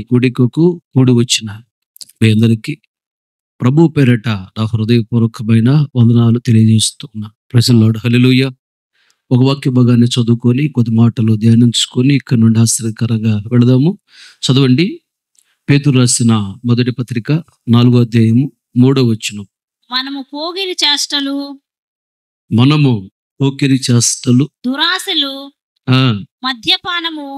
కూడికకు కూడి వచ్చిన మీ అందరికీ ప్రభు పేరట నా హృదయపూర్వకమైన వందనాలు తెలియజేస్తున్నా. Praise the lord. హల్లెలూయా. ఒక వాక్య భాగాన్ని చదువుకొని కొద్ది మాటలు ధ్యానించుకొని ఇక్కడ నుండి ఆశ్చర్యకరంగా వెళదాము. చదవండి. పేతురు రాసిన మొదటి పత్రిక 4వ అధ్యాయము 3వ వచనం. మనము పోగిరి చేష్టలు, మనము పోకిరి చేష్టలు, దురాశలు, ఆ, మద్యపానము,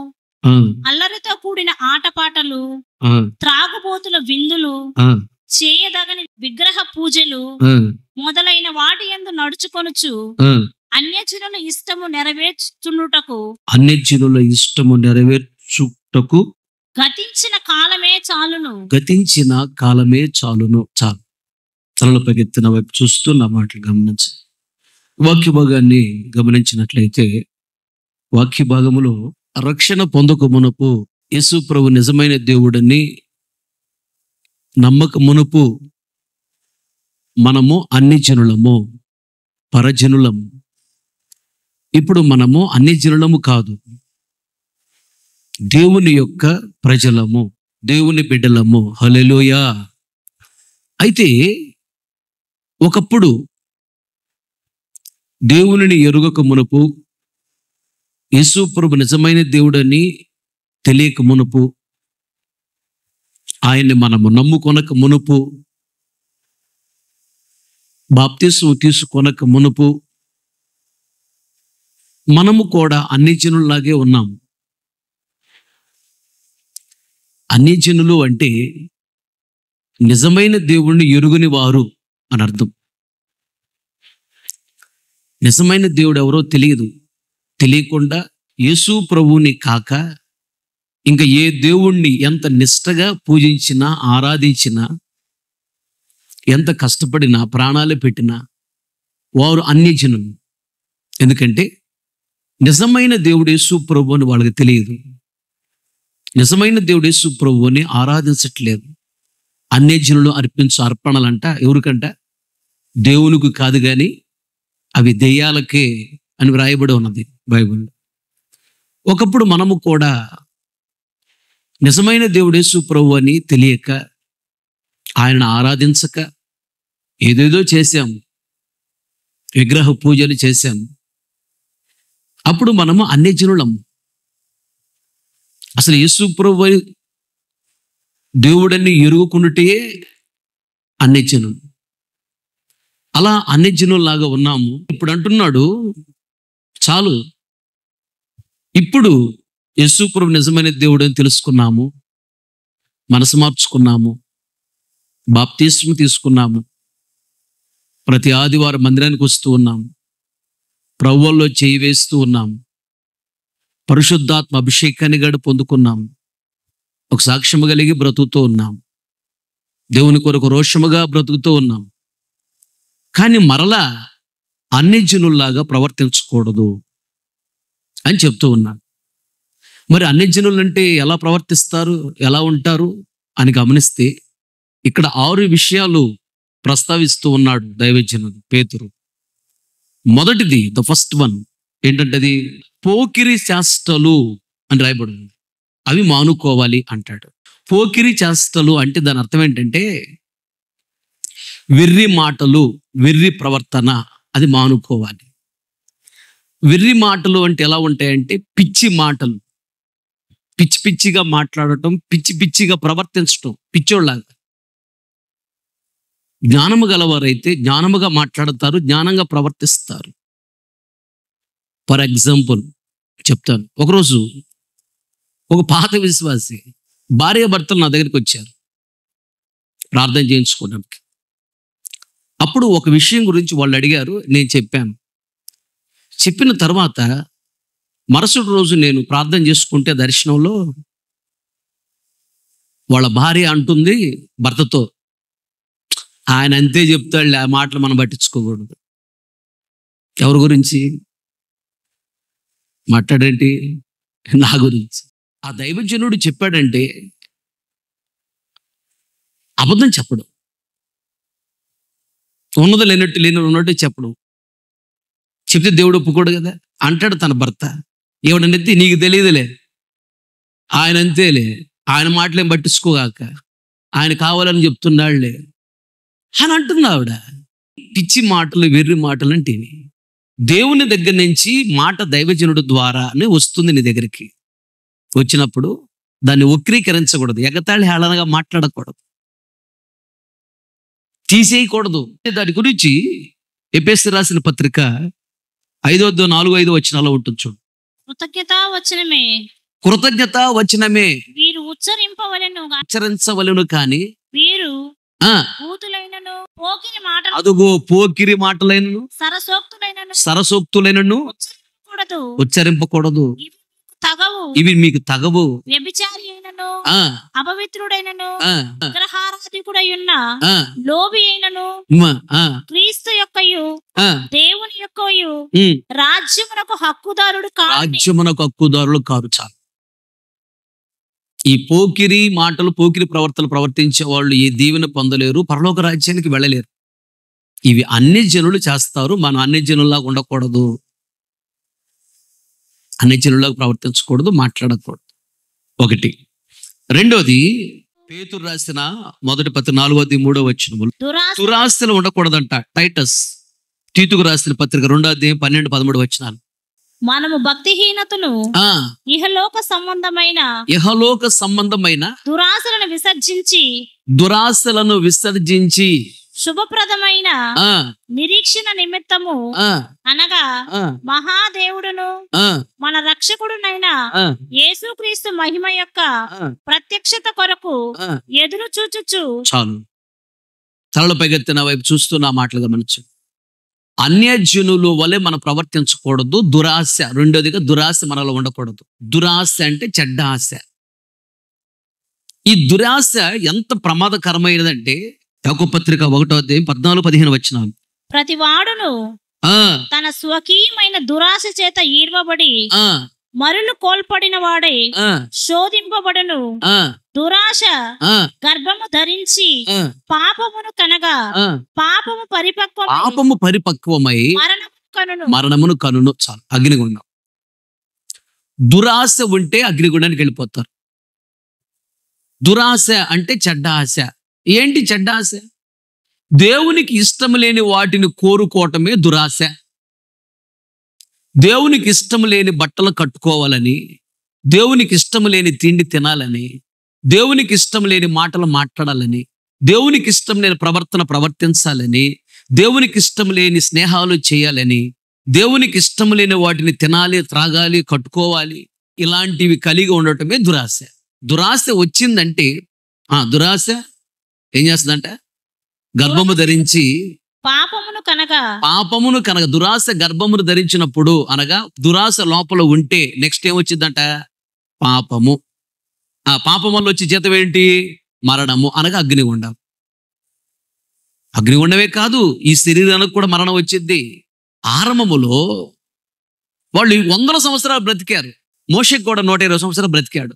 ఆ, అల్లరితో కూడిన ఆటపాటలు, ఆ, త్రాగుబోతుల విందులు, ఆ, చేయదగని విగ్రహ పూజలు ఆ, మొదలైన వాటి యందు నడుచుకొనుచు ఆ. అన్యజనుల ఇష్టము నెరవేర్చుచున్నటకు అన్యజనుల ఇష్టము నెరవేర్చుటకు గతించిన కాలమే చాలును. గతించిన కాలమే చాలును. చాలు. తలలపైకి ఎత్తిన వైపు చూస్తూ నా మాటలు గమనించి వాక్య భాగాన్ని గమనించినట్లయితే వాక్య భాగములో రక్షణ పొందక మునుపు యేసు ప్రభు నిజమైన దేవుడని నమ్మక మునుపు మనము అన్ని జనులము, పరజనులము. ఇప్పుడు మనము అన్ని జనులము కాదు, దేవుని యొక్క ప్రజలము, దేవుని బిడ్డలము. హల్లెలూయా. అయితే ఒకప్పుడు దేవునిని ఎరుగక మునుపు, యేసు ప్రభు నిజమైన దేవుడని తెలియక మునుపు, ఆయన్ని మనము నమ్ముకొనక మునుపు, బాప్తిస్మం తీసుకొనక మునుపు మనము కూడా అన్ని జనుల్లాగే ఉన్నాము. అన్ని జనులు అంటే నిజమైన దేవుణ్ణి ఎరుగని వారు అని అర్థం. నిజమైన దేవుడు ఎవరో తెలియదు. తెలియకుండా యేసు ప్రభువుని కాక ఇంకా ఏ దేవుణ్ణి ఎంత నిష్టగా పూజించినా, ఆరాధించినా, ఎంత కష్టపడినా, ప్రాణాలు పెట్టినా వారు అన్ని జనులు. ఎందుకంటే నిజమైన దేవుడు యేసు ప్రభు అని వాళ్ళకి తెలియదు. నిజమైన దేవుడు యేసు ప్రభువుని ఆరాధించట్లేదు. అన్ని జనులు అర్పించు అర్పణలంట ఎవరికంట? దేవునికి కాదు కానీ అవి దెయ్యాలకే అని వ్రాయబడి ఉన్నది బైబిల్లో. ఒకప్పుడు మనము కూడా నిజమైన దేవుడు యేసు ప్రభు అని తెలియక, ఆయనను ఆరాధించక ఏదేదో చేశాము, విగ్రహ పూజలు చేశాము. అప్పుడు మనము అన్ని జనులము. అసలు యేసు ప్రభు దేవుడని ఎరుగుకున్నటే అన్ని జనులు. అలా అన్ని జనుల్లాగా ఉన్నాము. ఇప్పుడు అంటున్నాడు చాలు, ఇప్పుడు యేసు ప్రభు నిజమైన దేవుడని తెలుసుకున్నాము, మనసు మార్చుకున్నాము, బాప్తిస్మం తీసుకున్నాము, ప్రతి ఆదివారం మందిరానికి వస్తూ ఉన్నాము, ప్రభువులో చేయి వేస్తూ ఉన్నాము, పరిశుద్ధాత్మ అభిషేకాన్ని గడు పొందుకున్నాము, ఒక సాక్ష్యము కలిగి బ్రతుకుతూ ఉన్నాం, దేవుని కొరకు రోషముగా బ్రతుకుతూ ఉన్నాం. కానీ మరలా అన్ని జనుల్లాగా ప్రవర్తించకూడదు అని చెప్తూ ఉన్నాను. మరి అన్ని జనులు అంటే ఎలా ప్రవర్తిస్తారు, ఎలా ఉంటారు అని గమనిస్తే ఇక్కడ 6 విషయాలు ప్రస్తావిస్తూ ఉన్నాడు దైవజనుడు పేతురు. మొదటిది, ద ఫస్ట్ వన్ ఏంటంటే అది పోకిరి చేష్టలు అని రాయబడింది. అవి మానుకోవాలి అంటాడు. పోకిరి చేష్టలు అంటే దాని అర్థం ఏంటంటే వెర్రి మాటలు, వెర్రి ప్రవర్తన, అది మానుకోవాలి. వెర్రి మాటలు అంటే ఎలా ఉంటాయంటే పిచ్చి మాటలు, పిచ్చి పిచ్చిగా మాట్లాడటం, పిచ్చి పిచ్చిగా ప్రవర్తించటం, పిచ్చోళ్ళలాగా. జ్ఞానము గలవారైతే జ్ఞానముగా మాట్లాడతారు, జ్ఞానంగా ప్రవర్తిస్తారు. ఫర్ ఎగ్జాంపుల్ చెప్తాను. ఒకరోజు ఒక పాత విశ్వాసి భార్య భర్తలు నా దగ్గరికి వచ్చారు ప్రార్థన చేయించుకోవడానికి. అప్పుడు ఒక విషయం గురించి వాళ్ళు అడిగారు, నేను చెప్పాను. చెప్పిన తర్వాత మరుసటి రోజు నేను ప్రార్థన చేసుకుంటే దర్శనంలో వాళ్ళ భార్య అంటుంది భర్తతో, ఆయన అంతే చెప్తాడులే, ఆ మాటలు మనం పట్టించుకోకూడదు. ఎవరి గురించి మాట్లాడేంటి? నా గురించి. ఆ దైవజనుడు చెప్పాడంటే అబద్ధం చెప్పడం, ఉన్నది లేనట్టు లేని ఉన్నట్టు చెప్పడం. చెప్తే దేవుడు ఒప్పుకోడు కదా. అంటాడు తన భర్త, ఏమనంటే నీకు తెలియదులే, ఆయన అంతేలే, ఆయన మాటలేం పట్టించుకోగాక, ఆయన కావాలని చెప్తున్నాళ్లే అని అంటుంది ఆవిడ. పిచ్చి మాటలు, వెర్రి మాటలు అంటే ఇవి. దేవుని దగ్గర నుంచి మాట దైవజనుడు ద్వారానే వస్తుంది నీ దగ్గరికి. వచ్చినప్పుడు దాన్ని వక్రీకరించకూడదు, ఎగతాళి హేళనగా మాట్లాడకూడదు, తీసేయకూడదు. దాని గురించి ఎఫెసీయులకు రాసిన పత్రిక 5:4-5 వచనాల్లో ఉంటుంది చూడు. కృతజ్ఞతా వచనమే కృతజ్ఞత వచనమే వీరు ఉచ్చరించవలెను కానీ వీరు ఆ బూతులైనను పోకిరి మాటలు అదుగో పోకిరి మాటలైనను సరసోక్తులైనను సరసోక్తులైనను ఉచ్చరింపకూడదు. ఇవి మీకు తగవు. వ్యభిచారి అయినను ఆ అపవిత్రుడైనను ఆ విగ్రహారాధికుడై ఉన్న ఆ లోబి అయినను ఆ క్రీస్తు యొక్కయు ఆ దేవుని యొక్కయు రాజ్యమునకు హక్కుదారుడు కాడు. రాజ్యమునకు హక్కుదారులు కారు. చాలు. ఈ పోకిరి మాటలు, పోకిరి ప్రవర్తనలు ప్రవర్తించే వాళ్ళు ఈ దీవెన పొందలేరు, పరలోక రాజ్యానికి వెళ్ళలేరు. ఇవి అన్ని జనులు చేస్తారు. మనం అన్ని జనుల్లాగా ఉండకూడదు, అన్ని జనుల్లాగా ప్రవర్తించకూడదు, మాట్లాడకూడదు. ఒకటి. రెండోది, పేతురు రాసిన మొదటి పత్రిక 4-3 వచనములు దురాస్తులు ఉండకూడదంట. టైటస్ తీతుకు రాసిన పత్రిక 2:12-13 వచనాలు. మనము భక్తిహీనతను ఇహలోక సంబంధమైన దురాశలను విసర్జించి శుభప్రదమైన నిరీక్షణ నిమిత్తము అనగా మహాదేవుడును మన రక్షకుడునైన యేసుక్రీస్తు మహిమ యొక్క ప్రత్యక్షత కొరకు ఎదురు చూచుచు. చాలు. తలలు పైకెత్తిన వైపు చూస్తూ నా మాటలు గమనించు. అన్యజనులు వలె మనం ప్రవర్తించకూడదు. దురాశ. రెండోదిగా దురాశ మనలో ఉండకూడదు. దురాశ అంటే చెడ్డ ఆశ. ఈ దురాశ ఎంత ప్రమాదకరమైనదంటే యాకోబు పత్రిక 1:14-15 వచనాలు. ప్రతి వాడును తన స్వకీయమైన దురాశ చేత ఈర్వబడి మరులు కోల్పడిన వాడే శోధింపబడును. దురాశ గర్భము ధరించి పాపమును కనగా పాపము పరిపక్వమై మరణమును కనును. చాలు. అగ్నిగుండం. దురాశ ఉంటే అగ్నిగుండానికి వెళ్ళిపోతారు. దురాశ అంటే చెడ్డ ఆశ. ఏంటి చెడ్డ ఆశ? దేవునికి ఇష్టం లేని వాటిని కోరుకోవటమే దురాశ. దేవునికి ఇష్టం లేని బట్టలు కట్టుకోవాలని, దేవునికి ఇష్టం లేని తిండి తినాలని, దేవునికి ఇష్టం లేని మాటలు మాట్లాడాలని, దేవునికి ఇష్టం లేని ప్రవర్తన ప్రవర్తించాలని, దేవునికి ఇష్టం లేని స్నేహాలు చేయాలని, దేవునికి ఇష్టం లేని వాటిని తినాలి, త్రాగాలి, కట్టుకోవాలి, ఇలాంటివి కలిగి ఉండటమే దురాశ. దురాశ వచ్చిందంటే దురాశ ఏం చేస్తుందంట? గర్భము ధరించి పాపమును కనగా. దురాశ గర్భమును ధరించినప్పుడు అనగా దురాశ లోపల ఉంటే నెక్స్ట్ ఏమొచ్చిందంట? పాపము. ఆ పాపం వల్ల వచ్చే జీతం ఏంటి? మరణము అనగా అగ్నిగుండం. అగ్నిగుండమే కాదు, ఈ శరీరానికి కూడా మరణం వచ్చింది. ఆరంభములో వాళ్ళు 100 సంవత్సరాలు బ్రతికారు. మోషేకి కూడా 120 సంవత్సరాలు బ్రతికాడు.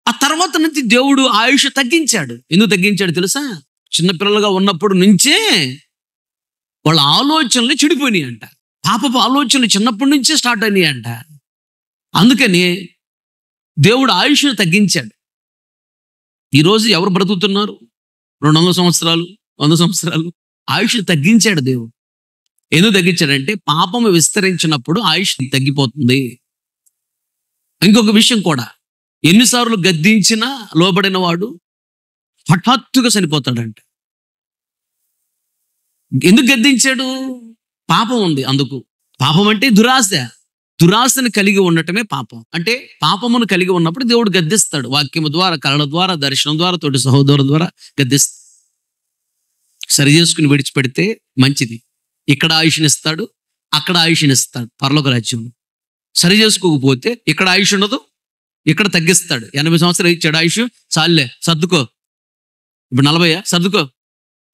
ఆ తర్వాత నుంచి దేవుడు ఆయుష్ తగ్గించాడు. ఎందుకు తగ్గించాడు తెలుసా? చిన్నపిల్లలుగా ఉన్నప్పుడు నుంచే వాళ్ళ ఆలోచనలు చెడిపోయినాయి అంట. పాపపు ఆలోచనలు చిన్నప్పటి నుంచే స్టార్ట్ అయినాయి అంట. అందుకని దేవుడు ఆయుష్ను తగ్గించాడు. ఈరోజు ఎవరు బ్రతుకుతున్నారు? 200 సంవత్సరాలు, 100 సంవత్సరాలు. ఆయుష్ తగ్గించాడు దేవుడు. ఎందుకు తగ్గించాడంటే పాపము విస్తరించినప్పుడు ఆయుష్ తగ్గిపోతుంది. ఇంకొక విషయం కూడా, ఎన్నిసార్లు గద్దించినా లోబడిన వాడు హఠాత్తుగా చనిపోతాడంట. ఎందుకు గద్దించాడు? పాపం ఉంది. అందుకు పాపం అంటే దురాశ. దురాశను కలిగి ఉండటమే పాపం. అంటే పాపమును కలిగి ఉన్నప్పుడు దేవుడు గద్దిస్తాడు. వాక్యము ద్వారా, కళల ద్వారా, దర్శనం ద్వారా, తోటి సహోదరుల ద్వారా గద్దిస్తాడు. సరి చేసుకుని విడిచిపెడితే మంచిది. ఇక్కడ ఆయుష్నిస్తాడు, అక్కడ ఆయుష్నిస్తాడు. పరలోక రాజ్యంలో సరి చేసుకోకపోతే ఇక్కడ ఆయుష్ ఉండదు, ఇక్కడ తగ్గిస్తాడు. 80 సంవత్సరాలు ఇచ్చాడు ఆయుష్, చాలులే సర్దుకో, ఇప్పుడు 40 సర్దుకో,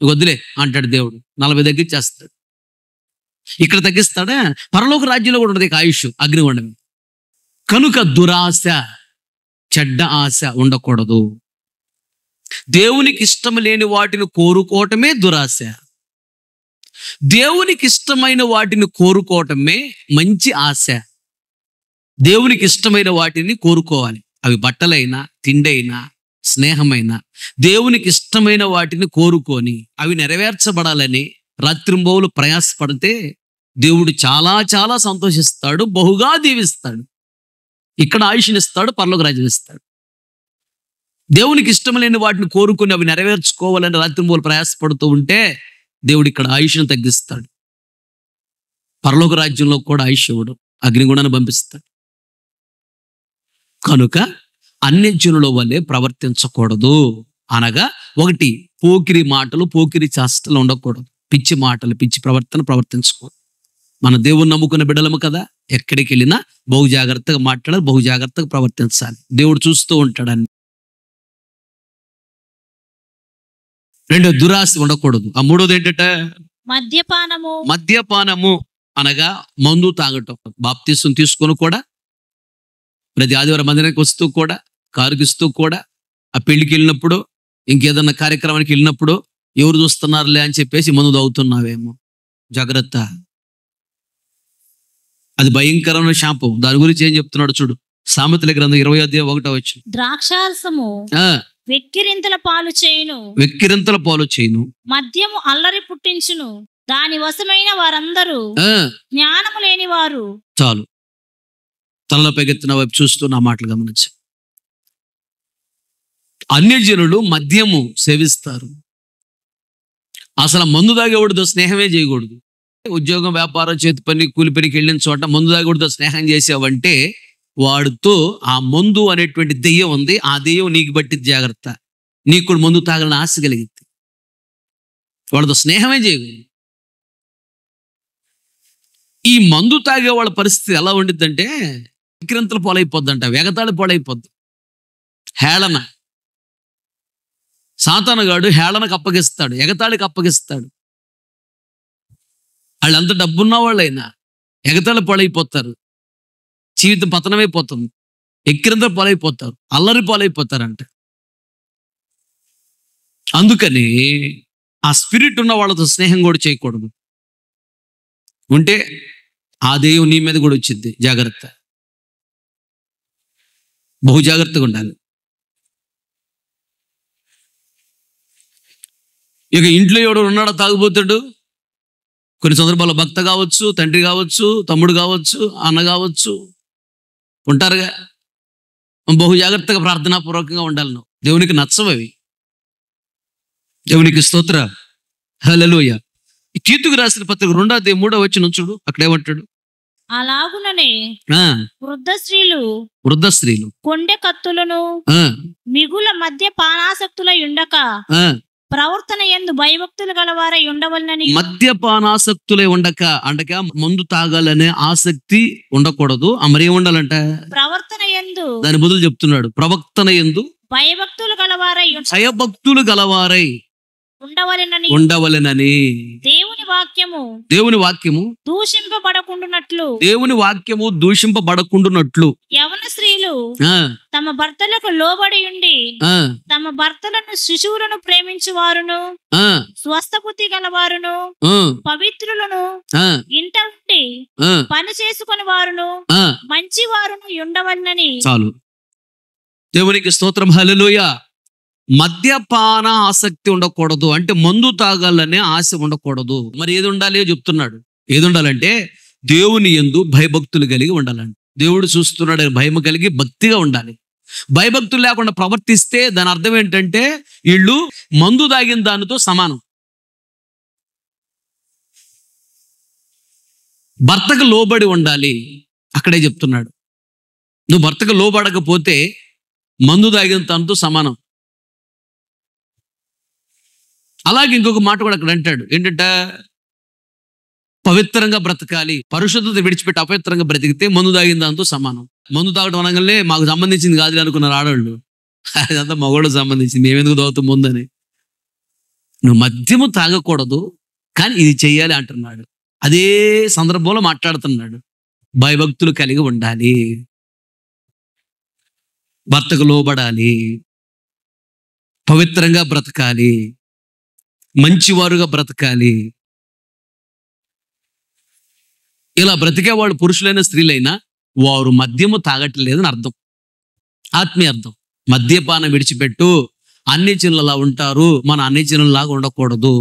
వద్దులే అంటాడు దేవుడు. 40 తగ్గించేస్తాడు. ఇక్కడ తగ్గిస్తాడా? పరలోక రాజ్యంలో కూడా ఉండదు ఇక ఆయుష్, అగ్నిగుండం. కనుక దురాశ, చెడ్డ ఆశ ఉండకూడదు. దేవునికి ఇష్టం లేని వాటిని కోరుకోవటమే దురాశ. దేవునికి ఇష్టమైన వాటిని కోరుకోవటమే మంచి ఆశ. దేవునికి ఇష్టమైన వాటిని కోరుకోవాలి. అవి బట్టలైనా, తిండైనా స్నేహమైన దేవునికి ఇష్టమైన వాటిని కోరుకొని అవి నెరవేర్చబడాలని రాత్రింబౌలు ప్రయాసపడితే దేవుడు చాలా చాలా సంతోషిస్తాడు, బహుగా దీవిస్తాడు. ఇక్కడ ఆయుష్నిస్తాడు, పరలోక రాజ్యం ఇస్తాడు. దేవునికి ఇష్టం లేని వాటిని కోరుకుని అవి నెరవేర్చుకోవాలని రాత్రింబౌలు ప్రయాసపడుతూ ఉంటే దేవుడు ఇక్కడ ఆయుష్ను తగ్గిస్తాడు. పరలోక రాజ్యంలో కూడా ఆయుష్ ఇవ్వడు, అగ్నిగుణాన్ని పంపిస్తాడు. కనుక అన్యజనుల వల్లే ప్రవర్తించకూడదు. అనగా ఒకటి, పోకిరి మాటలు, పోకిరి చేష్టలు ఉండకూడదు. పిచ్చి మాటలు, పిచ్చి ప్రవర్తించకూడదు. మన దేవుని నమ్ముకున్న బిడ్డలము కదా, ఎక్కడికి వెళ్ళినా బహు జాగ్రత్తగా మాట్లాడాలి, బహు జాగ్రత్తగా ప్రవర్తించాలి. దేవుడు చూస్తూ ఉంటాడని. రెండో, దురాశ ఉండకూడదు. ఆ మూడోది ఏంటంటే మద్యపానము అనగా మందు తాగటం. బాప్తీసం తీసుకొని కూడా ప్రతి ఆదివారం మందిరానికి వస్తూ కూడా, కారుకిస్తూ కూడా, ఆ పెళ్లికి వెళ్ళినప్పుడు, ఇంకేదన్నా కార్యక్రమానికి వెళ్ళినప్పుడు ఎవరు చూస్తున్నారులే అని చెప్పేసి మందు తాగుతున్నావేమో, జాగ్రత్త. అది భయంకరమైన శాపం. దాని గురించి ఏం చెప్తున్నాడు చూడు, సామెతల గ్రంథం 20:1 ద్రాక్షారసము వెక్కిరింతల పాలు చేయును, మద్యము అల్లరి పుట్టించును, దాని వశమైన వారందరూ జ్ఞానము లేని వారు. చాలు, తలపైకెత్తిన వైపు చూస్తూ నా మాటలు గమనించు. అన్యజనులు మద్యము సేవిస్తారు. అసలు మందు తాగేవాడితో స్నేహమే చేయకూడదు. ఉద్యోగం, వ్యాపారం, చేతి పని, కూలి పనికి వెళ్ళిన చోట మందు తాగేవాడితో స్నేహం చేసావంటే వాడితో ఆ మందు అనేటువంటి దెయ్యం ఉంది. ఆ దెయ్యం నీకు బట్టి జాగ్రత్త. నీకు కూడా మందు తాగాలని ఆశ కలిగింది, వాడితో స్నేహమే చేయకూడదు. ఈ మందు తాగే వాళ్ళ పరిస్థితి ఎలా ఉండిద్దంటే విక్రంతల పాలైపోద్దంట, ఎగతాళి పాలైపోద్ది. హేళన, సాతానుగాడు హేళనకు అప్పగిస్తాడు, ఎగతాళికి అప్పగిస్తాడు. వాళ్ళంతా డబ్బున్న వాళ్ళైనా ఎగతాళి పాలైపోతారు, జీవితం పతనమైపోతుంది, ఎక్కిరంతల పాలైపోతారు, అల్లరి పాలైపోతారంట. అందుకని ఆ స్పిరిట్ ఉన్న వాళ్ళతో స్నేహం కూడా చేయకూడదు. ఉంటే ఆ దెయ్యం నీ మీద కూడా వచ్చింది. జాగ్రత్త, బహు జాగ్రత్తగా ఉండాలి. ఇక ఇంట్లో ఎవడు ఉన్నాడో తాగుబోతాడు. కొన్ని సందర్భాల్లో భక్త కావచ్చు, తండ్రి కావచ్చు, తమ్ముడు కావచ్చు, అన్న కావచ్చు, ఉంటారుగా. బహు జాగ్రత్తగా ప్రార్థనాపూర్వకంగా ఉండాలి. నువ్వు దేవునికి నచ్చవవి. దేవునికి స్తోత్ర, హల్లెలూయా. తీతుకు రాసిన పత్రిక 2:3 చూడు, అక్కడేమంటాడు, అలాగుననే వృద్ధ స్త్రీలు కొండె కత్తులను మిగుల మధ్య పానాసక్తులై ఉండక ప్రవర్తన యందు భయభక్తులు గలవారై ఉండవలనని. మద్యపానాసక్తులై ఉండక అంటక మందు తాగాలనే ఆసక్తి ఉండకూడదు. మరి ఏం ఉండాలంట, ప్రవర్తన యందు. దాని బదులు చెప్తున్నాడు, ప్రవర్తన యందు భయభక్తులు గలవారై ఉండవలెనని. దేవుని వాక్యము దూషింపబడకుండునట్లు యవన స్త్రీలు తమ భర్తలకు లోబడి ఉండి తమ భర్తలను శిశువులను ప్రేమించువారును, స్వస్థబుద్ధి గలవారును, పవిత్రులను, ఇంట ఉండి పని చేసుకుని వారును, మంచి వారును ఉండవలనని. చాలు, దేవునికి స్తోత్రం, హల్లెలూయా. మద్యపాన ఆసక్తి ఉండకూడదు అంటే మందు తాగాలనే ఆశ ఉండకూడదు. మరి ఏది ఉండాలి చెప్తున్నాడు. ఏది ఉండాలంటే దేవుని యందు భయభక్తులు కలిగి ఉండాలండి. దేవుడు చూస్తున్నాడు, భయం కలిగి భక్తిగా ఉండాలి. భయభక్తులు లేకుండా ప్రవర్తిస్తే దాని అర్థం ఏంటంటే వీళ్ళు మందు తాగిన దానితో సమానం. భర్తకు లోబడి ఉండాలి, అక్కడే చెప్తున్నాడు. నువ్వు భర్తకు లోబడకపోతే మందు తాగిన దానితో సమానం. అలాగే ఇంకొక మాట కూడా అక్కడ అంటాడు, ఏంటంటే పవిత్రంగా బ్రతకాలి. పరిశుద్ధత విడిచిపెట్టి అపవిత్రంగా బ్రతికితే మందు తాగిన దాంతో సమానం. మందు తాగడం అనగానే మాకు సంబంధించింది కాదు అనుకున్నారు ఆడవాళ్ళు, అదంతా మగవాళ్ళకి సంబంధించింది, మేమెందుకు తాగుతాం ముందని. నువ్వు మద్యము తాగకూడదు కానీ ఇది చెయ్యాలి అంటున్నాడు. అదే సందర్భంలో మాట్లాడుతున్నాడు, భయభక్తులు కలిగి ఉండాలి, భర్తకు లోబడాలి, పవిత్రంగా బ్రతకాలి, మంచివారుగా బ్రతకాలి. ఇలా బ్రతికే వాళ్ళు పురుషులైన స్త్రీలైనా వారు మద్యము తాగట్లేదని అర్థం, ఆత్మీయ అర్థం. మద్యపానం విడిచిపెట్టు, అన్ని జనులలా ఉంటారు, మన అన్ని జనులలాగా ఉండకూడదు.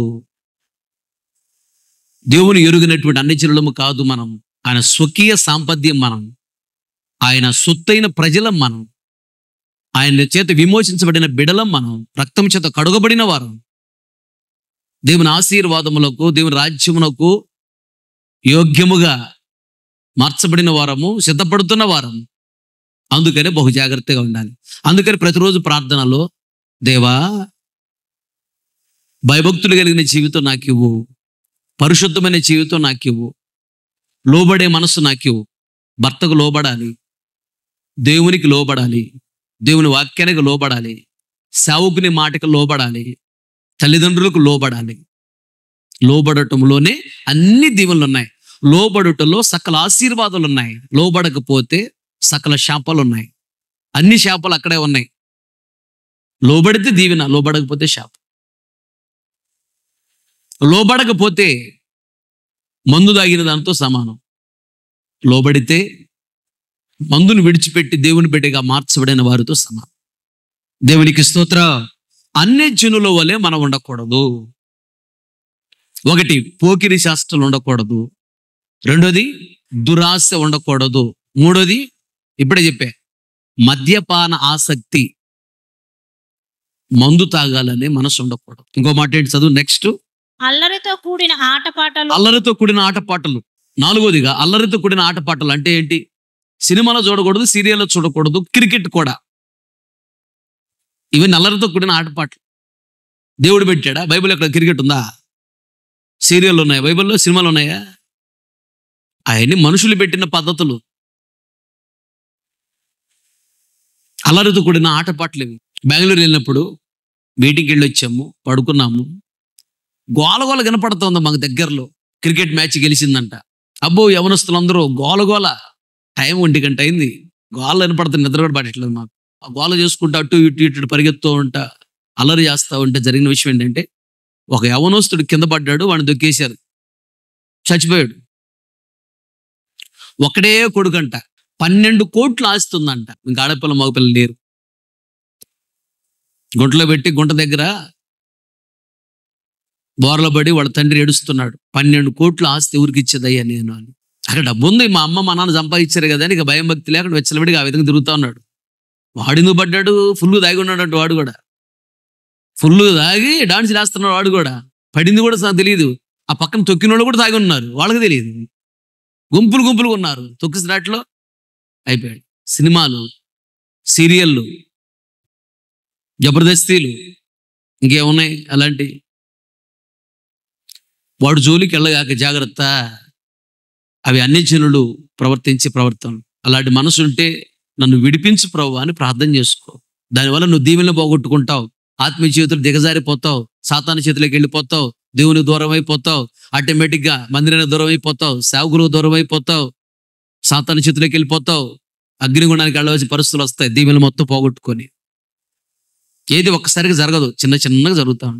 దేవుని ఎరుగినటువంటి అన్ని జనులము కాదు మనం. ఆయన స్వకీయ సాంపద్యం మనం, ఆయన సొత్తైన ప్రజలం మనం, ఆయన చేత విమోచించబడిన బిడలం మనం, రక్తం చేత కడుగబడిన వారం, దేవుని ఆశీర్వాదములకు, దేవుని రాజ్యమునకు యోగ్యముగా మార్చబడిన వారము, సిద్ధపడుతున్న వారం. అందుకనే బహు జాగ్రత్తగా ఉండాలి. అందుకని ప్రతిరోజు ప్రార్థనలో, దేవా భయభక్తులు కలిగిన జీవితం నాకు ఇవ్వు, పరిశుద్ధమైన జీవితం నాకు ఇవ్వు, లోబడే మనసు నాకు ఇవ్వు. భర్తకు లోబడాలి, దేవునికి లోబడాలి, దేవుని వాక్యానికి లోబడాలి, సేవకుని మాటకు లోబడాలి, తల్లిదండ్రులకు లోబడాలి. లోబడటంలోనే అన్ని దీవెనలు ఉన్నాయి. లోబడుటలో సకల ఆశీర్వాదాలు ఉన్నాయి. లోబడకపోతే సకల శాపాలు ఉన్నాయి. అన్ని శాపాలు అక్కడే ఉన్నాయి. లోబడితే దీవెన, లోబడకపోతే శాపం. లోబడకపోతే మందు తాగిన దాంతో సమానం. లోబడితే మందును విడిచిపెట్టి దేవుని బిడ్డగా మార్చబడిన వారితో సమానం. దేవునికి స్తోత్రం. అన్ని జనుల వలె మనం ఉండకూడదు. ఒకటి, పోకిరి శాస్త్రాలు ఉండకూడదు. రెండోది, దురాశ ఉండకూడదు. మూడోది, ఇప్పుడే చెప్పే, మద్యపాన ఆసక్తి, మందు తాగాలనే మనసు ఉండకూడదు. ఇంకో మాట ఏంటి చదువు, నెక్స్ట్. అల్లరితో కూడిన ఆటపాటలు. అల్లరితో కూడిన ఆటపాటలు. నాలుగోదిగా, అల్లరితో కూడిన ఆటపాటలు అంటే ఏంటి? సినిమాలో చూడకూడదు, సీరియల్లో చూడకూడదు, క్రికెట్ కూడా. ఇవన్నీ అల్లరితో కూడిన ఆటపాటలు. దేవుడు పెట్టాడా? బైబిల్ ఎక్కడ క్రికెట్ ఉందా? సీరియల్ ఉన్నాయా బైబిల్లో? సినిమాలు ఉన్నాయా? అవన్నీ మనుషులు పెట్టిన పద్ధతులు. అల్లరితో కూడిన ఆటపాటలు ఇవి. బెంగళూరు వెళ్ళినప్పుడు మీటింగ్కి వెళ్ళి వచ్చాము, పడుకున్నాము. గోలగోల వినపడుతోంది మాకు దగ్గరలో. క్రికెట్ మ్యాచ్ గెలిచిందంట. అబ్బో, యవనస్తులందరూ గోలగోల. టైం 1 గంట అయింది. గోల వినపడుతుంది, నిద్ర కూడా పడట్లేదు మాకు. ఆ గోల చేసుకుంటూ అటు ఇటు ఇటు పరిగెత్తూ ఉంటా, అల్లరి చేస్తూ ఉంటే జరిగిన విషయం ఏంటంటే, ఒక యవనస్తుడు కింద పడ్డాడు, వాడిని దొక్కేశారు, చచ్చిపోయాడు. ఒకడే కొడుకంట, 12 కోట్లు ఆస్తుందంట. ఇంకా ఆడపిల్ల మగపిల్ల లేరు. గుంటలో పెట్టి గుంట దగ్గర బోర్లో పడి వాళ్ళ తండ్రి ఏడుస్తున్నాడు. 12 కోట్లు ఆస్తి ఎవరికి ఇచ్చేదయ్యా నేను అని. అక్కడ డబ్బు ఉంది, మా అమ్మ మా నాన్న సంపాదించారు కదా అని ఇక భయం భక్తి లేకుండా వెచ్చలబడిగా ఆ విధంగా తిరుగుతా ఉన్నాడు. వాడిని పడ్డాడు, ఫుల్ దాగి ఉన్నాడు. వాడు కూడా ఫుల్ దాగి డాన్స్ చేస్తున్నాడు. వాడు కూడా పడింది కూడా తెలియదు. ఆ పక్కన తొక్కిన వాళ్ళు కూడా తాగి ఉన్నారు, వాళ్ళకి తెలియదు. గుంపులు గుంపులుగా ఉన్నారు. తొక్కిసినట్లో అయిపోయాడు. సినిమాలు, సీరియళ్ళు, జబర్దస్తీలు, ఇంకేమున్నాయి అలాంటి. వాడు జోలికి వెళ్ళగాక జాగ్రత్త. అవి అన్ని జనులు ప్రవర్తించే ప్రవర్తన. అలాంటి మనసు ఉంటే నన్ను విడిపించు ప్రభువా అని ప్రార్థన చేసుకో. దానివల్ల నువ్వు దీవెనలు పోగొట్టుకుంటావు, ఆత్మీయ జీవితంలో దిగజారిపోతావు, సాతాను చేతిలోకి వెళ్ళిపోతావు, దేవునికి దూరం అయిపోతావు, ఆటోమేటిక్గా మందిరానికి దూరం అయిపోతావు, సేవకులకు దూరం అయిపోతావు, సాతాను చేతిలోకి వెళ్ళిపోతావు, అగ్నిగుండానికి వెళ్ళవలసిన పరిస్థితులు వస్తాయి దీవెనలు మొత్తం పోగొట్టుకొని. ఏది ఒక్కసారిగా జరగదు, చిన్న చిన్నగా జరుగుతాం.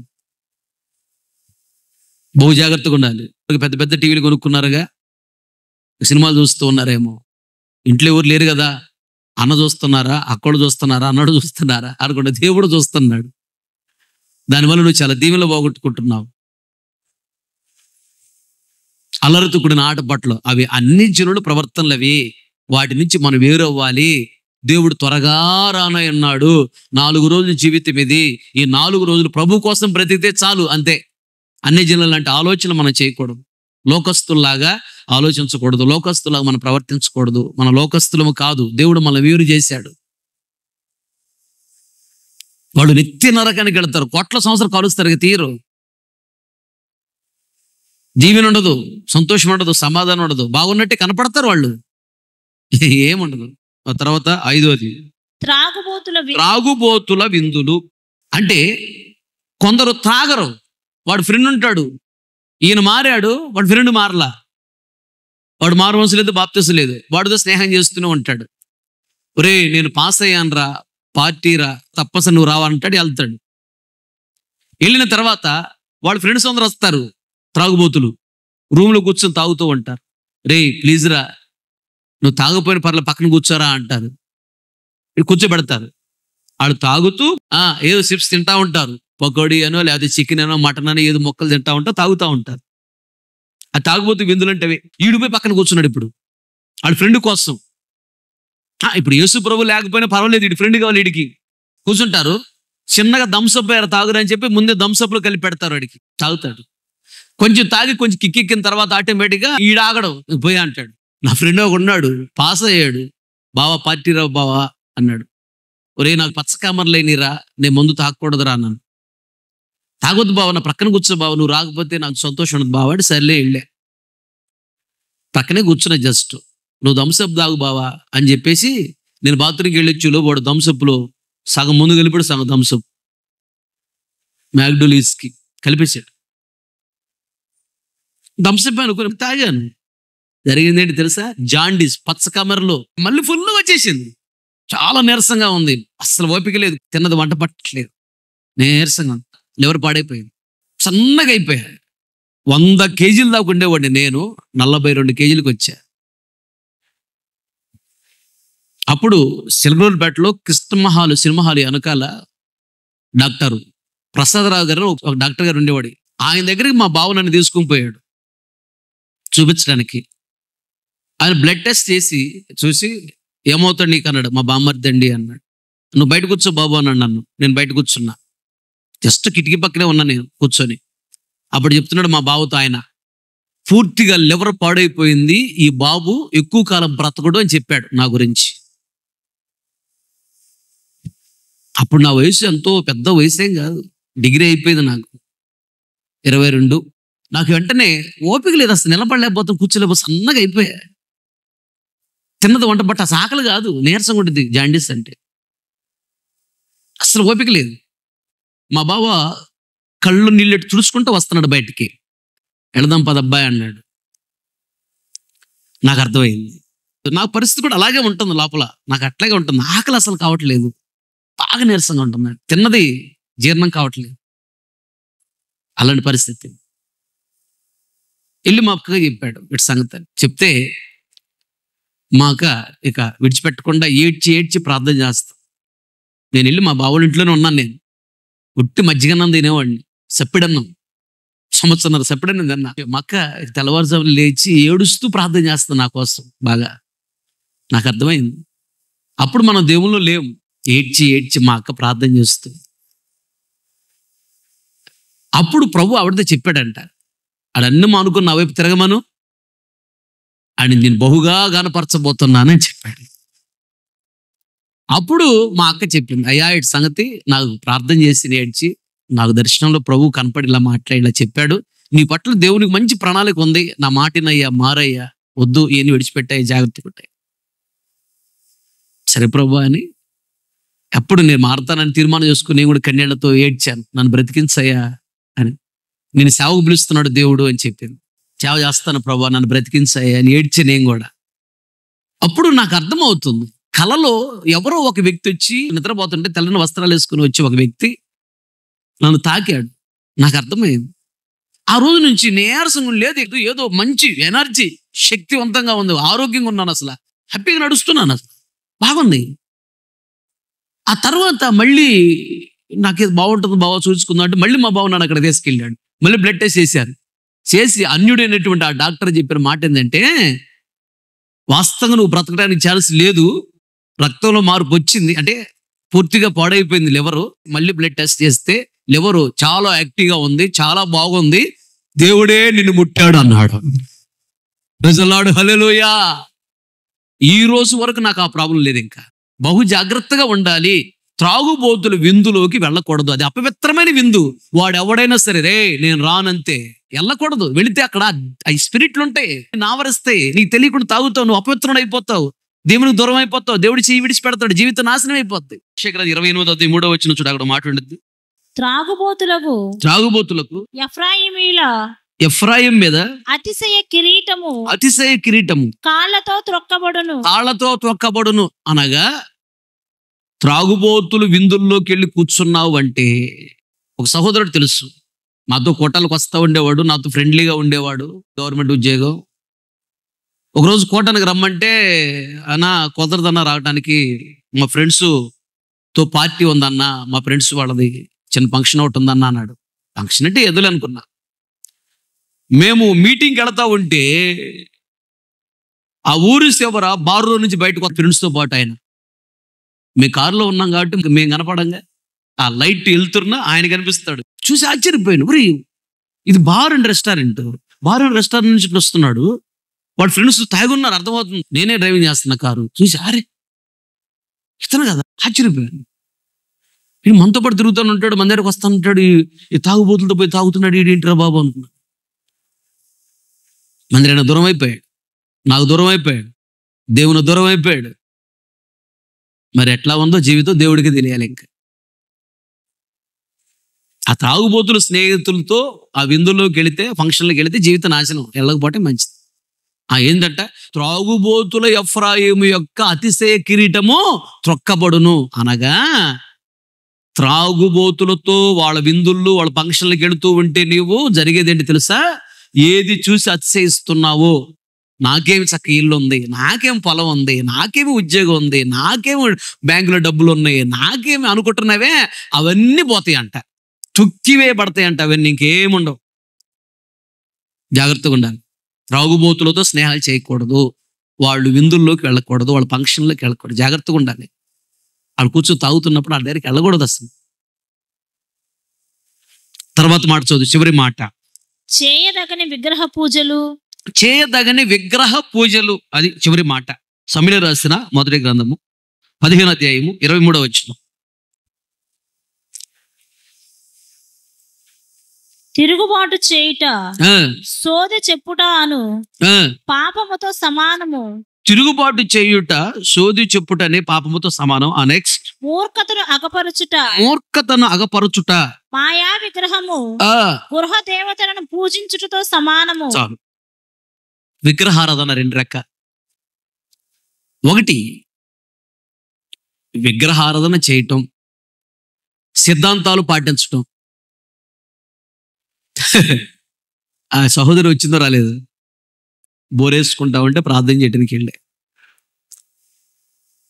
బహు జాగ్రత్తగా ఉండాలి. పెద్ద పెద్ద టీవీలు కొనుక్కున్నారుగా, సినిమాలు చూస్తూ ఉన్నారేమో. ఇంట్లో ఎవరు లేరు కదా, అన్న చూస్తున్నారా, అక్కడు చూస్తున్నారా, అన్నడు చూస్తున్నారా అనుకుంటే దేవుడు చూస్తున్నాడు. దానివల్ల నువ్వు చాలా దీవెనలు పోగొట్టుకుంటున్నావు. అల్లరితో కూడిన ఆటపాటలు అవి అన్ని జనుల ప్రవర్తనలు అవి. వాటి నుంచి మనం వేరవ్వాలి. దేవుడు త్వరగా రానన్నాడు. 4 రోజుల జీవితం ఇది. ఈ 4 రోజులు ప్రభు కోసం బ్రతికితే చాలు, అంతే. అన్ని జనుల లాంటి ఆలోచనలు మనం చేయకూడదు. లోకస్తుల్లాగా ఆలోచించకూడదు. లోకస్తులాగా మనం ప్రవర్తించకూడదు. మన లోకస్తులము కాదు, దేవుడు మన వేరు చేశాడు. వాళ్ళు నిత్య నరకానికి వెళ్తారు, కోట్ల సంవత్సరాలు కలుస్తారు, తీరు. జీవన ఉండదు, సంతోషం ఉండదు, సమాధానం ఉండదు. బాగున్నట్టే కనపడతారు వాళ్ళు, ఏముండదు. ఆ తర్వాత 5వది, త్రాగుబోతుల విందులు. అంటే కొందరు త్రాగరు. వాడు ఫ్రెండ్ ఉంటాడు, ఈయన మారాడు, వాడు ఫ్రెండ్ మారలా. వాడు మారవలసి లేదు, బాప్తిసం లేదు, వాడితో స్నేహం చేస్తూనే ఉంటాడు. ఒరే నేను పాస్ అయ్యానురా, పార్టీరా, తప్పసరి నువ్వు రావాలంటాడు, వెళ్తాడు. వెళ్ళిన తర్వాత వాళ్ళ ఫ్రెండ్స్ అందరూ వస్తారు, త్రాగుబోతులు, రూమ్లో కూర్చొని తాగుతూ ఉంటారు. రే ప్లీజ్ రా, నువ్వు తాగిపోయిన పర్లే పక్కన కూర్చోరా అంటారు. కూర్చోబెడతారు. వాళ్ళు తాగుతూ ఏదో చిప్స్ తింటా ఉంటారు, పకోడీ అనో లేకపోతే చికెన్ అనో మటన్ అనో ఏదో మొక్కలు తింటా ఉంటారు, తాగుతూ ఉంటారు. అది తాగుబోతూ విందులంటే ఈడిపోయి పక్కన కూర్చున్నాడు ఇప్పుడు వాళ్ళ ఫ్రెండ్ కోసం. ఇప్పుడు యేసు ప్రభు లేకపోయినా పర్వాలేదు, వీడి ఫ్రెండ్ కావాలి, వీడికి కూర్చుంటారు. చిన్నగా థమ్సప్ తాగురు అని చెప్పి ముందే థమ్సప్లో కలిపి పెడతారు, వాడికి తాగుతాడు. కొంచెం తాగి కొంచెం కిక్కెక్కిన తర్వాత ఆటోమేటిక్గా ఈడాగడం పోయి అంటాడు. నా ఫ్రెండ్ ఒక ఉన్నాడు, పాస్ అయ్యాడు, బావా పార్టీ రావు బావా అన్నాడు. ఒరే నాకు పచ్చ కామర్ లేనిరా, నేను ముందు తాగకూడదురా అన్నాను. తాగొద్దు బావ, నా ప్రక్కన కూర్చో బావ, నువ్వు రాకపోతే నాకు సంతోషం ఉండదు బావ అంటే సర్లే వెళ్ళే. పక్కనే కూర్చున్నా, జస్ట్ నువ్వు థమ్సప్ తాగు బావా అని చెప్పేసి నేను బాత్రూమ్కి వెళ్ళొచ్చులో వాడు థమ్సప్లో సగం ముందు కలిపాడు, సగం థమ్సప్ మ్యాక్డోలీస్కి కలిపేశాడు. థమ్సప్ అనుకుని తాగాను. జరిగింది ఏంటి తెలుసా? జాండీస్, పచ్చ కమర్లో మళ్ళీ ఫుల్ వచ్చేసింది. చాలా నీరసంగా ఉంది, అస్సలు ఓపిక లేదు, తిన్నది వంట పట్టట్లేదు, నీరసంగా లివర్ పాడైపోయింది, సన్నగా అయిపోయా. 100 కేజీలు దాకా ఉండేవాడిని నేను, 42 కేజీలకు వచ్చా. అప్పుడు సిల్వర్పేటలో కృష్ణమహాలు సినిమా హాల్ వెనకాల డాక్టర్ ప్రసాదరావు గారు ఒక డాక్టర్ గారు ఉండేవాడు. ఆయన దగ్గరికి మా బావ నన్ను తీసుకుని పోయాడు చూపించడానికి. ఆయన బ్లడ్ టెస్ట్ చేసి చూసి ఏమవుతాడు నీకు అన్నాడు. మా బామ్మర్దండి అన్నాడు. నువ్వు బయట కూర్చో బాబు అన్నాడు నన్ను. నేను బయట కూర్చున్నా, జస్ట్ కిటికీ పక్కనే ఉన్నా నేను కూర్చొని. అప్పుడు చెప్తున్నాడు మా బాబుతో ఆయన, పూర్తిగా లివర్ పాడైపోయింది, ఈ బాబు ఎక్కువ కాలం బ్రతకడు అని చెప్పాడు నా గురించి. అప్పుడు నా వయసు ఎంతో పెద్ద వయసేం కాదు, డిగ్రీ అయిపోయింది నాకు, 22. నాకు వెంటనే ఓపిక లేదు, అసలు నిలబడలేకపోతాం, కూర్చోలేకపోతే సన్నగా అయిపోయా. తిన్నది వంట బట్ట అసలు ఆకలి కాదు, నీరసంగా ఉంటుంది జాండీస్ అంటే. అసలు ఓపిక లేదు. మా బావ కళ్ళు నీళ్ళెట్టు తుడుచుకుంటూ వస్తున్నాడు బయటికి. వెళదాం పదబ్బాయి అన్నాడు. నాకు అర్థమైంది, నా పరిస్థితి కూడా అలాగే ఉంటుంది లోపల, నాకు అట్లాగే ఉంటుంది. ఆకలి అసలు కావట్లేదు, బాగా నీరసంగా ఉంటుంది, తిన్నది జీర్ణం కావట్లేదు, అలాంటి పరిస్థితి. వెళ్ళి మా అక్కగా చెప్పాడు ఇటు సంగతి అని చెప్తే, మా అక్క ఇక విడిచిపెట్టకుండా ఏడ్చి ప్రార్థన చేస్తాం. నేను వెళ్ళి మా బావుల ఇంట్లోనే ఉన్నాను. నేను ఉట్టి మజ్జిగన్నం తినేవాడిని, సప్పిడన్నం, సంవత్సరం సప్పిడన్నం తిన్నా. మా అక్క తెల్లవారుజామున లేచి ఏడుస్తూ ప్రార్థన చేస్తాను నా కోసం. బాగా నాకు అర్థమైంది, అప్పుడు మనం దేవుళ్ళు లేవు. ఏడ్చి మా అక్క ప్రార్థన చేస్తుంది. అప్పుడు ప్రభు ఆవిడతో చెప్పాడంట, ఆడన్నీ మానుకుని నా వైపు తిరగమను, అని నేను బహుగా గానపరచబోతున్నానని చెప్పాడు. అప్పుడు మా అక్క చెప్పింది, అయ్యా ఇటు సంగతి నాకు ప్రార్థన చేసి ఏడ్చి నాకు దర్శనంలో ప్రభు కనపడి ఇలా మాట్లాడి ఇలా చెప్పాడు, నీ పట్ల దేవునికి మంచి ప్రణాళిక ఉంది, నా మాటినయ్యా మారయ్యా, వద్దు ఏని విడిచిపెట్టాయి, జాగ్రత్త పెట్టాయి. సరే ప్రభు అని అప్పుడు నేను మారతానని తీర్మానం చేసుకుని నేను కూడా కన్నీళ్లతో ఏడ్చాను, నన్ను బ్రతికించయ్యా అని. నేను సేవకు పిలుస్తున్నాడు దేవుడు అని చెప్పింది. సేవ చేస్తాను ప్రభు, నన్ను బ్రతికించయ్యా అని ఏడ్చి నేను కూడా. అప్పుడు నాకు అర్థమవుతుంది, కలలో ఎవరో ఒక వ్యక్తి వచ్చి నిద్రపోతుంటే తెల్లని వస్త్రాలు వేసుకుని వచ్చి ఒక వ్యక్తి నన్ను తాకాడు. నాకు అర్థమైంది, ఆ రోజు నుంచి నీరసంగా లేదు, ఏదో మంచి ఎనర్జీ, శక్తివంతంగా ఉంది, ఆరోగ్యంగా ఉన్నాను, అసలు హ్యాపీగా నడుస్తున్నాను, అసలు బాగుంది. ఆ తర్వాత మళ్ళీ నాకేది బాగుంటుంది బావ చూసుకుందాం అంటే మళ్ళీ మా బావ నన్ను అక్కడ తీసుకెళ్ళాడు. మళ్ళీ బ్లడ్ టెస్ట్ చేశారు. చేసి అన్యుడైనటువంటి ఆ డాక్టర్ చెప్పిన మాట ఏంటంటే, వాస్తవంగా నువ్వు బ్రతకడానికి ఛాన్స్ లేదు, రక్తంలో మార్పు వచ్చింది, అంటే పూర్తిగా పాడైపోయింది లివరు. మళ్ళీ బ్లడ్ టెస్ట్ చేస్తే లివరు చాలా యాక్టివ్గా ఉంది, చాలా బాగుంది, దేవుడే నిన్ను ముట్టాడు అన్నాడు. ప్రజలాడు హల్లెలూయా. ఈ రోజు వరకు నాకు ఆ ప్రాబ్లం లేదు. ఇంకా బహు జాగ్రత్తగా ఉండాలి, త్రాగుబోతుల విందులోకి వెళ్ళకూడదు, అది అపవిత్రమైన విందు. వాడు ఎవడైనా సరే రే నేను రానంతే, వెళ్ళకూడదు. వెళితే అక్కడ ఆ స్పిరిట్లు ఉంటాయి, నావరిస్తాయి, నీకు తెలియకుండా తాగుతావు, నువ్వు అపవిత్రుడు అయిపోతావు, దేవునికి దూరం అయిపోతావు, దేవుడి చెయ్యి విడిచి పెడతాడు, జీవితం నాశనం అయిపోద్ది. 28:3 చూడ అక్కడ మాట ఉండద్దు. త్రాగుబోతులకు ఎఫ్రాయిం మీద అతిశయ కిరీటము కాళ్ళతో త్రొక్కబడును అనగా, త్రాగుబోతులు విందుల్లోకి వెళ్ళి కూర్చున్నావు అంటే, ఒక సహోదరుడు తెలుసు, మాతో కోటలకు వస్తూ ఉండేవాడు, నాతో ఫ్రెండ్లీగా ఉండేవాడు, గవర్నమెంట్ ఉద్యోగం. ఒకరోజు కోటానికి రమ్మంటే అన్నా కుదరదన్నా రావడానికి, మా ఫ్రెండ్స్ తో పార్టీ ఉందన్నా, మా ఫ్రెండ్స్ వాళ్ళది చిన్న ఫంక్షన్ ఒకటి ఉందన్నా అన్నాడు. ఫంక్షన్ అంటే ఎదులు అనుకున్నా. మేము మీటింగ్కి వెళతా ఉంటే ఆ ఊరి చివర బారులో నుంచి బయటకు ఫ్రెండ్స్తో పాటు ఆయన, మీ కారులో ఉన్నాం కాబట్టి మేము కనపడంగా ఆ లైట్ వెళ్తున్నా ఆయన కనిపిస్తాడు. చూసి ఆశ్చర్యపోయాను, ఒరే ఇది bar and restaurant, bar and restaurant నుంచి వస్తున్నాడు, వాడు ఫ్రెండ్స్ తాగున్నారు అర్థమవుతుంది, నేనే డ్రైవింగ్ చేస్తున్న కారు. చూసి అరే ఇతను కదా, ఆశ్చర్యపోయాను. వీడు మనతో పాటు తిరుగుతూ ఉంటాడు, మన దగ్గరకు వస్తానంటాడు, ఈ తాగుబోతులతో పోయి తాగుతున్నాడు, ఏంట్రా బాబు అనుకున్నాడు. మన దగ్గర దూరం అయిపోయాడు, నాకు దూరం అయిపోయాడు, దేవుని దూరం అయిపోయాడు. మరి ఎట్లా ఉందో జీవితం దేవుడికి తెలియాలి. ఇంకా ఆ తాగుబోతులు స్నేహితులతో ఆ విందులోకి వెళితే, ఫంక్షన్లోకి వెళితే జీవిత నాశనం, వెళ్ళకపోతే మంచిది. ఏంటంట, త్రాగుబోతుల ఎఫ్రాయిము యొక్క అతిశయ కిరీటము త్రొక్కబడును అనగా, త్రాగుబోతులతో వాళ్ళ విందుల్లో వాళ్ళ ఫంక్షన్లకు వెళుతూ ఉంటే నీవు జరిగేదేంటి తెలుసా? ఏది చూసి అతిశయిస్తున్నావో, నాకేమి చక్క ఇల్లు ఉంది, నాకేం పొలం ఉంది, నాకేమి ఉద్యోగం ఉంది, నాకేమి బ్యాంకులో డబ్బులు ఉన్నాయి, నాకేమి అనుకుంటున్నావే, అవన్నీ పోతాయి అంట, తుక్కివే పడతాయి అంట, అవన్నీ ఇంకేముండవు. జాగ్రత్తగా ఉండాలి. త్రాగుబోతులతో స్నేహాలు చేయకూడదు, వాళ్ళు విందుల్లోకి వెళ్ళకూడదు, వాళ్ళ ఫంక్షన్లోకి వెళ్ళకూడదు. జాగ్రత్తగా ఉండాలి. వాళ్ళు కూర్చొని తాగుతున్నప్పుడు వాళ్ళ దగ్గరికి వెళ్ళకూడదు అసలు. తర్వాత మాట చదువు, చివరి మాట. చేయదగని విగ్రహ పూజలు, చేయదగని విగ్రహ పూజలు, అది చివరి మాట. సమూయేలు రాసిన మొదటి గ్రంథము 15వ అధ్యాయము 23వ వచనం. తిరుగుబాటు చేయుట, సోదె చెప్పుట అను పాపముతో సమానము. తిరుగుబాటు చేయుట, సోది చెప్పుట అనే పాపముతో సమానం. నెక్స్ట్, మూర్ఖతను అగపరచుట, మూర్ఖతను అగపరచుట, మాయా విగ్రహము గృహ దేవతలను పూజించుటతో సమానము. చాలు. విగ్రహారాధన రెండు రకాలు. ఒకటి విగ్రహారాధన చేయటం, సిద్ధాంతాలు పాటించటం. ఆ సహోదరు వచ్చిందో రాలేదు, బోరేసుకుంటామంటే ప్రార్థన చేయడానికి వెళ్ళే.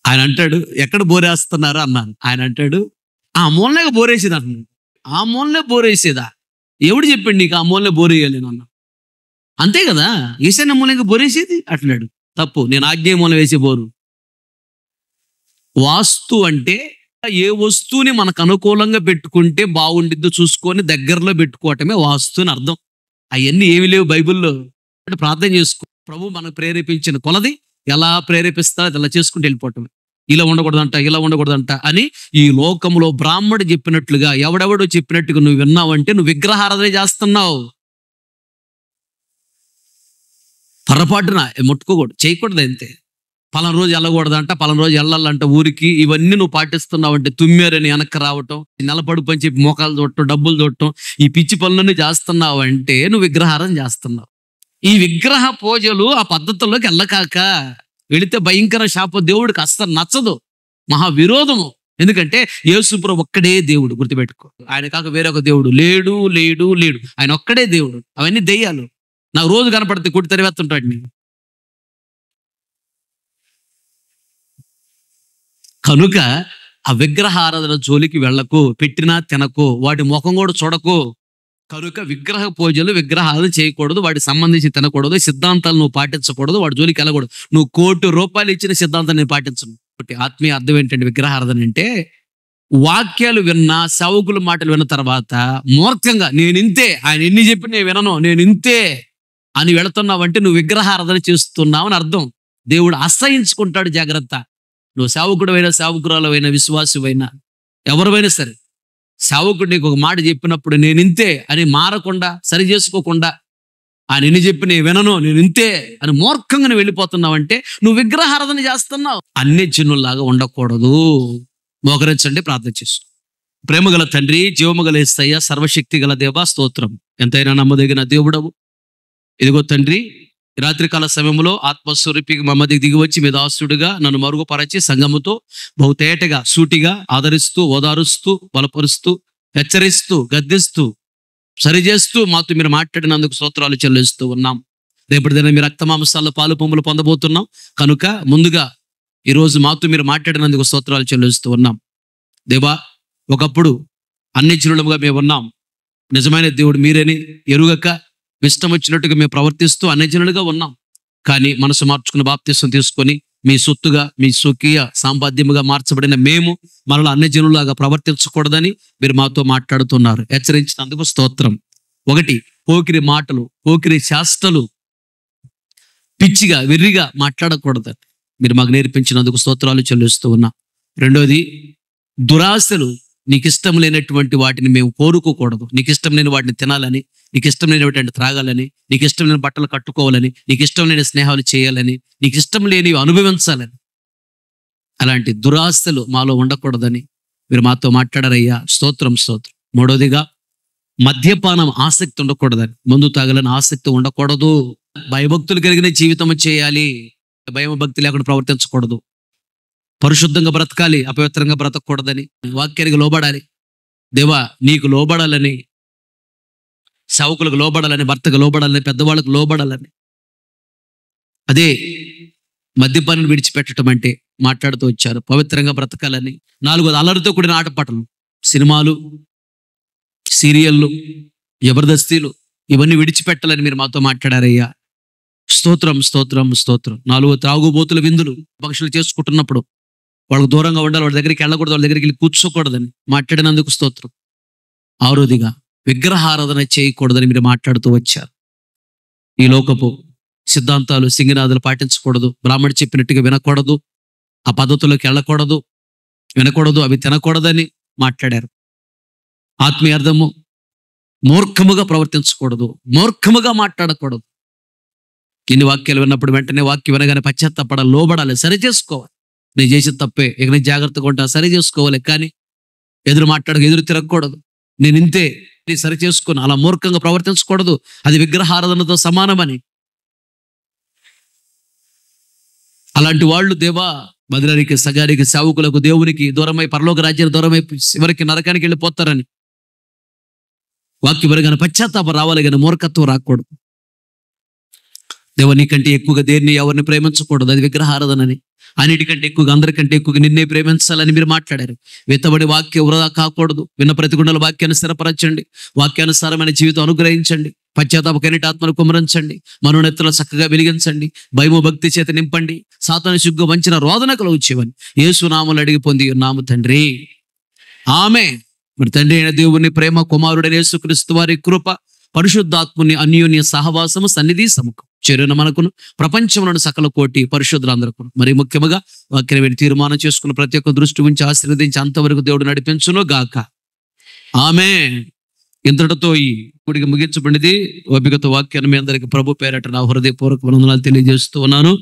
ఆయన అంటాడు, ఎక్కడ బోరేస్తున్నారు అన్నాను. ఆయన అంటాడు, ఆ మూలనే బోరేసేది అంటున్నాడు. ఆ మూలనే బోరేసేదా? ఎవడు చెప్పాడు నీకు ఆ మూలనే బోరేయాలి అన్నా? అంతే కదా, ఈశాన్య మూలంగా బోరేసేది అంటున్నాడు. తప్పు, నేను ఆగ్నేయ మూలం వేసే బోరు. వాస్తు అంటే ఏ వస్తువుని మనకు అనుకూలంగా పెట్టుకుంటే బాగుండిద్దో చూసుకొని దగ్గరలో పెట్టుకోవటమే వాస్తు అని అర్థం. అవన్నీ ఏమి లేవు బైబిల్లో. అంటే ప్రార్థన చేసుకో, ప్రభు మనకు ప్రేరేపించిన కొలది ఎలా ప్రేరేపిస్తా అలా చేసుకుంటూ వెళ్ళిపోవటం. ఇలా ఉండకూడదంట, ఇలా ఉండకూడదంట అని ఈ లోకంలో బ్రాహ్మడు చెప్పినట్లుగా ఎవడెవడో చెప్పినట్టుగా నువ్వు విన్నావంటే నువ్వు విగ్రహారాధన చేస్తున్నావు. పొరపాటున ముట్టుకోకూడదు, చేయకూడదు. అంతే. పలానా రోజు వెళ్ళకూడదంట, పలానా రోజు వెళ్ళాలంట ఊరికి, ఇవన్నీ నువ్వు పాటిస్తున్నావు అంటే తుమ్మారని వెనక్కి రావటం, నెలపడుపు అని చెప్పి మోకాలు చూడటం, డబ్బులు చూడటం, ఈ పిచ్చి పనులన్నీ చేస్తున్నావు అంటే నువ్వు విగ్రహారం చేస్తున్నావు. ఈ విగ్రహ పూజలు ఆ పద్ధతుల్లోకి వెళ్ళకాక వెళితే భయంకర శాపం, దేవుడికి అస్సలు నచ్చదు, మహా విరోధము. ఎందుకంటే యేసుప్రభు ఒక్కడే దేవుడు, గుర్తుపెట్టుకో. ఆయన కాక వేరొక దేవుడు లేడు లేడు లేడు, ఆయన ఒక్కడే దేవుడు. అవన్నీ దెయ్యాలు. నాకు రోజు కనపడితే కొట్టి తరివేస్తుంటాడు నేను. కనుక ఆ విగ్రహారాధన జోలికి వెళ్ళకు, పెట్టినా తినకు, వాటి ముఖం కూడా చూడకు. కనుక విగ్రహ పూజలు, విగ్రహాలు చేయకూడదు, వాటికి సంబంధించి తినకూడదు, సిద్ధాంతాలు నువ్వు పాటించకూడదు, వాటి జోలికి వెళ్ళకూడదు. నువ్వు ₹1,00,00,000 ఇచ్చిన సిద్ధాంతాన్ని నేను పాటించను. ఆత్మీయ అర్థం ఏంటంటే విగ్రహారాధన అంటే వాక్యాలు విన్నా, సేవకుల మాటలు విన్న తర్వాత మూర్ఖంగా నేను ఇంతే, ఆయన ఎన్ని చెప్పి నేను వినను, నేను ఇంతే అని వెళుతున్నావంటే నువ్వు విగ్రహారాధన చేస్తున్నావు అని అర్థం. దేవుడు అసహించుకుంటాడు. జాగ్రత్త. నువ్వు సేవకుడైనా, సేవకురాలైనా, విశ్వాసువైనా, ఎవరివైనా సరే, సేవకుడు నీకు ఒక మాట చెప్పినప్పుడు నేను ఇంతే అని మారకుండా, సరి చేసుకోకుండా, ఆయన ఎన్ని చెప్పి నేను వినను, నేను ఇంతే అని మూర్ఖంగా నువ్వు వెళ్ళిపోతున్నావంటే నువ్వు విగ్రహారాధన చేస్తున్నావు. అన్ని చిన్నుల్లాగా ఉండకూడదు. మోకరించండి, ప్రార్థన చేసుకో. ప్రేమగల తండ్రి, జీవముగల యేసయ్య, సర్వశక్తి గల దేవా, స్తోత్రం. ఎంతైనా నమ్మదగిన దేవుడవు. ఇదిగో తండ్రి, రాత్రికాల సమయంలో ఆత్మస్వరూపికి మా మధ్యకి దిగి వచ్చి మీ దాసుడుగా నన్ను మరుగుపరచి సంఘముతో బహుతేటగా, సూటిగా ఆదరిస్తూ, ఓదారుస్తూ, బలపరుస్తూ, హెచ్చరిస్తూ, గద్దిస్తూ, సరిచేస్తూ మాతో మీరు మాట్లాడినందుకు స్తోత్రాలు చెల్లిస్తూ ఉన్నాం. రేపటి దిన మీ రక్తమాంసాల్లో పాలు పొంగులు పొందబోతున్నాం కనుక ముందుగా ఈరోజు మాతో మీరు మాట్లాడినందుకు స్తోత్రాలు చెల్లిస్తూ ఉన్నాం. దేవా, ఒకప్పుడు అన్ని జనులుగా మేము ఉన్నాం, నిజమైన దేవుడు మీరని ఎరుగక ఇష్టం వచ్చినట్టుగా మేము ప్రవర్తిస్తూ అన్ని జనులుగా ఉన్నాం. కానీ మనసు మార్చుకున్న బాప్తిసం తీసుకొని మీ సొత్తుగా, మీ స్వకీయ సాంపాద్యముగా మార్చబడిన మేము మరలా అన్ని జనులాగా ప్రవర్తించకూడదని మీరు మాతో మాట్లాడుతున్నారు. హెచ్చరించినందుకు స్తోత్రం. ఒకటి, పోకిరి మాటలు, పోకిరి శాస్త్రలు, పిచ్చిగా వెర్రిగా మాట్లాడకూడదని మీరు మాకు నేర్పించినందుకు స్తోత్రాలు చెల్లిస్తూ ఉన్నా. రెండోది, దురాశలు, నీకు ఇష్టం లేనటువంటి వాటిని మేము కోరుకోకూడదు. నీకు ఇష్టం లేని వాటిని తినాలని, నీకు ఇష్టం లేనిటువంటి త్రాగాలని, నీకు ఇష్టం లేని బట్టలు కట్టుకోవాలని, నీకు ఇష్టం లేని స్నేహాలు చేయాలని, నీకు ఇష్టం లేనివి అనుభవించాలని, అలాంటి దురాశలు మాలో ఉండకూడదని మీరు మాతో మాట్లాడారయ్యా. స్తోత్రం స్తోత్రం. మూడోదిగా, మద్యపానం ఆసక్తి ఉండకూడదని, మందు తాగాలని ఆసక్తి ఉండకూడదు. భయభక్తులు కలిగిన జీవితం చేయాలి, భయభక్తి లేకుండా ప్రవర్తించకూడదు. పరిశుద్ధంగా బ్రతకాలి, అపవిత్రంగా బ్రతకూడదని, వాక్యానికి లోబడాలి. దేవా, నీకు లోబడాలని, సేవకులకు లోబడాలని, భర్తకు లోబడాలని, పెద్దవాళ్ళకు లోబడాలని. అదే మద్యపానం విడిచిపెట్టడం అంటే మాట్లాడుతూ వచ్చారు. పవిత్రంగా బ్రతకాలని. నాలుగోది, అల్లరితో కూడిన ఆటపాటలు, సినిమాలు, సీరియళ్ళు, జబర్దస్తీలు, ఇవన్నీ విడిచిపెట్టాలని మీరు మాతో మాట్లాడారయ్యా. స్తోత్రం స్తోత్రం స్తోత్రం. నాలుగో, త్రాగుబోతుల విందులు, పక్షులు చేసుకుంటున్నప్పుడు వాళ్ళకు దూరంగా ఉండాలి, వాళ్ళ దగ్గరికి వెళ్ళకూడదు, వాళ్ళ దగ్గరికి వెళ్ళి కూర్చోకూడదని మాట్లాడినందుకు స్తోత్రం. ఆరోదిగా, విగ్రహారాధన చేయకూడదని మీరు మాట్లాడుతూ వచ్చారు. ఈ లోకపు సిద్ధాంతాలు, సింగినాదులు పాటించకూడదు, బ్రాహ్మణుడు చెప్పినట్టుగా వినకూడదు, ఆ పద్ధతుల్లోకి వెళ్ళకూడదు, వినకూడదు, అవి తినకూడదని మాట్లాడారు. ఆత్మీయార్థము, మూర్ఖముగా ప్రవర్తించకూడదు, మూర్ఖముగా మాట్లాడకూడదు. ఇన్ని వాక్యాలు విన్నప్పుడు వెంటనే వాక్యం వినగానే పశ్చాత్తాపడాలి, లోబడాలి, సరి చేసుకోవాలి. నేను చేసిన తప్పే, ఇక నేను జాగ్రత్తగా ఉంటా, సరి చేసుకోవాలి. కానీ ఎదురు మాట్లాడక, ఎదురు తిరగకూడదు. నేను ఇంతే, నీ సరి చేసుకుని అలా మూర్ఖంగా ప్రవర్తించకూడదు, అది విగ్రహారాధనతో సమానమని. అలాంటి వాళ్ళు దేవా, మధురానికి, సగారికి, సేవకులకు, దేవునికి దూరమై, పరలోక రాజ్యానికి దూరమై చివరికి నరకానికి వెళ్ళిపోతారని వాక్యం వినగానే పశ్చాత్తాపం రావాలి, కానీ మూర్ఖత్వం రాకూడదు. దేవ, నీకంటే ఎక్కువగా దేన్ని ఎవరిని ప్రేమించకూడదు, అది విగ్రహారాధనని. అన్నిటికంటే ఎక్కువగా, అందరికంటే ఎక్కువగా నిన్నే ప్రేమించాలని మీరు మాట్లాడారు. విత్తబడి వాక్యం వృధా కాకూడదు. విన్న ప్రతిగుండల వాక్యాన్ని స్థిరపరచండి, వాక్యానుసారమైన జీవితం అనుగ్రహించండి, పశ్చాత్తాపకైనటి ఆత్మను కుమరించండి, మనోనేత్తులు చక్కగా వెలిగించండి, భయము భక్తి చేత నింపండి, సాతాను సిగ్గు వంచిన రోదనకులు వచ్చేవని యేసు నామములో అడిగి పొంది ఉన్నాము తండ్రి, ఆమేన్. మరి తండ్రి అయిన దేవుని ప్రేమ, కుమారుడైన యేసుక్రీస్తు వారి కృప, పరిశుద్ధాత్ముని అన్యోన్య సహవాసము, సన్నిధి సముఖం చేరిన మనకును, ప్రపంచంలోని సకల కోటి పరిశుద్ధులందరకు, మరి ముఖ్యముగా వాక్యం తీర్మానం చేసుకున్న ప్రతి ఒక్క దృష్టి ఉంచి ఆశీర్వదించి అంతవరకు దేవుడు నడిపించును గాక. ఆమేన్. ఇంతటితో ఈ గుడికి ముగించబడింది. ఓపికతో వాక్యాన్ని మీ అందరికీ ప్రభు పేరట నా హృదయపూర్వక వందనాలు తెలియజేస్తూ ఉన్నాను.